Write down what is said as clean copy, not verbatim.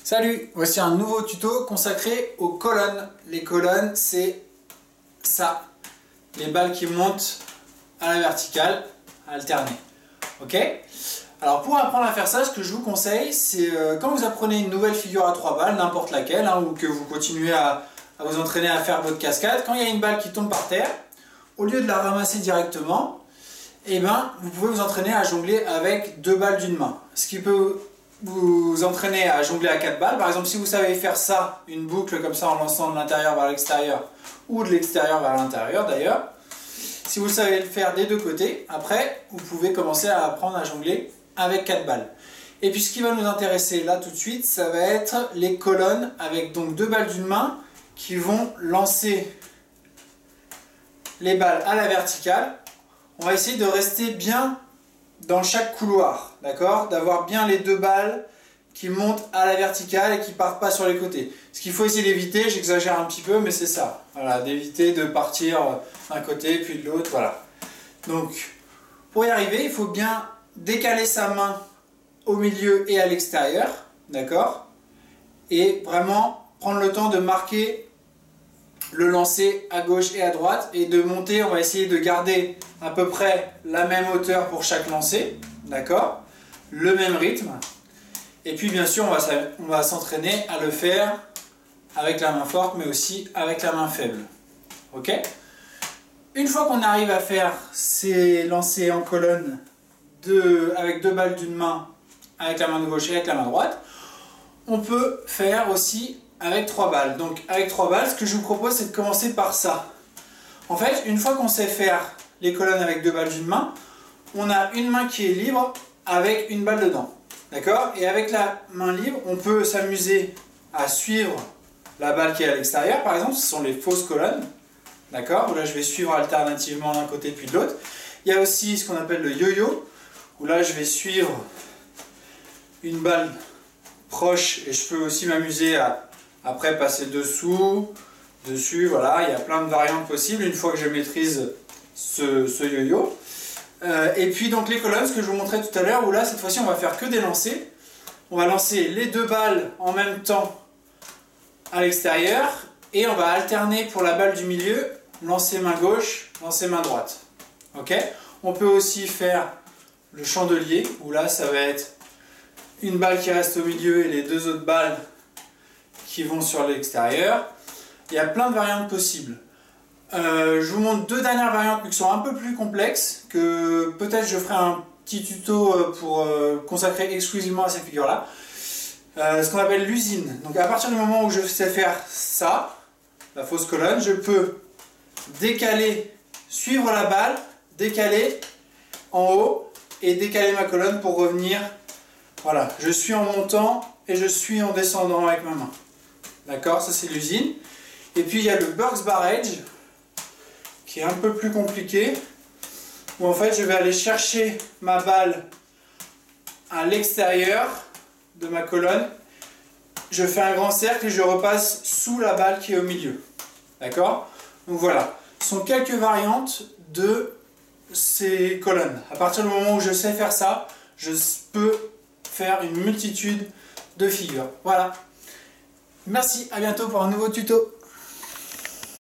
Salut, voici un nouveau tuto consacré aux colonnes. Les colonnes, c'est ça, les balles qui montent à la verticale, alternées. Ok? Alors pour apprendre à faire ça, ce que je vous conseille, c'est quand vous apprenez une nouvelle figure à 3 balles, n'importe laquelle, ou que vous continuez à vous entraîner à faire votre cascade, quand il y a une balle qui tombe par terre, au lieu de la ramasser directement, eh ben, vous pouvez vous entraîner à jongler avec 2 balles d'une main. Ce qui peut vous entraîner à jongler à 4 balles. Par exemple, si vous savez faire ça, une boucle comme ça en lançant de l'intérieur vers l'extérieur ou de l'extérieur vers l'intérieur d'ailleurs, si vous savez le faire des deux côtés, après vous pouvez commencer à apprendre à jongler avec 4 balles. Et puis ce qui va nous intéresser là tout de suite, ça va être les colonnes avec donc 2 balles d'une main qui vont lancer les balles à la verticale. On va essayer de rester bien dans chaque couloir, d'accord? D'avoir bien les 2 balles qui montent à la verticale et qui partent pas sur les côtés. Ce qu'il faut essayer d'éviter, j'exagère un petit peu, mais c'est ça. Voilà, d'éviter de partir d'un côté puis de l'autre, voilà. Donc, pour y arriver, il faut bien décaler sa main au milieu et à l'extérieur, d'accord? Et vraiment prendre le temps de marquer le lancer à gauche et à droite et de monter. On va essayer de garder à peu près la même hauteur pour chaque lancer, d'accord, le même rythme, et puis bien sûr on va s'entraîner à le faire avec la main forte mais aussi avec la main faible. Ok, une fois qu'on arrive à faire ces lancers en colonne avec 2 balles d'une main, avec la main de gauche et avec la main droite, on peut faire aussi avec 3 balles. Donc avec 3 balles, ce que je vous propose, c'est de commencer par ça. En fait, une fois qu'on sait faire les colonnes avec 2 balles d'une main, on a une main qui est libre avec une balle dedans. D'accord? Et avec la main libre, on peut s'amuser à suivre la balle qui est à l'extérieur. Par exemple, ce sont les fausses colonnes. D'accord? Où là, je vais suivre alternativement d'un côté puis de l'autre. Il y a aussi ce qu'on appelle le yo-yo, où là, je vais suivre une balle proche et je peux aussi m'amuser à après passer dessous, dessus, voilà, il y a plein de variantes possibles une fois que je maîtrise ce yo-yo. Et puis donc les colonnes, ce que je vous montrais tout à l'heure, où là cette fois-ci on va faire que des lancers. On va lancer les 2 balles en même temps à l'extérieur et on va alterner pour la balle du milieu, lancer main gauche, lancer main droite. Ok? On peut aussi faire le chandelier, où là ça va être une balle qui reste au milieu et les 2 autres balles qui vont sur l'extérieur. Il y a plein de variantes possibles. Je vous montre 2 dernières variantes qui sont un peu plus complexes, que peut-être je ferai un petit tuto pour consacrer exclusivement à cette figure-là. Ce qu'on appelle l'usine. Donc à partir du moment où je sais faire ça, la fausse colonne, je peux décaler, suivre la balle, décaler en haut et décaler ma colonne pour revenir. Voilà, je suis en montant et je suis en descendant avec ma main. D'accord, ça c'est l'usine. Et puis il y a le Burke's Barrage, qui est un peu plus compliqué, où en fait je vais aller chercher ma balle à l'extérieur de ma colonne. Je fais un grand cercle et je repasse sous la balle qui est au milieu. D'accord? Donc voilà, ce sont quelques variantes de ces colonnes. À partir du moment où je sais faire ça, je peux faire une multitude de figures. Voilà. Merci, à bientôt pour un nouveau tuto.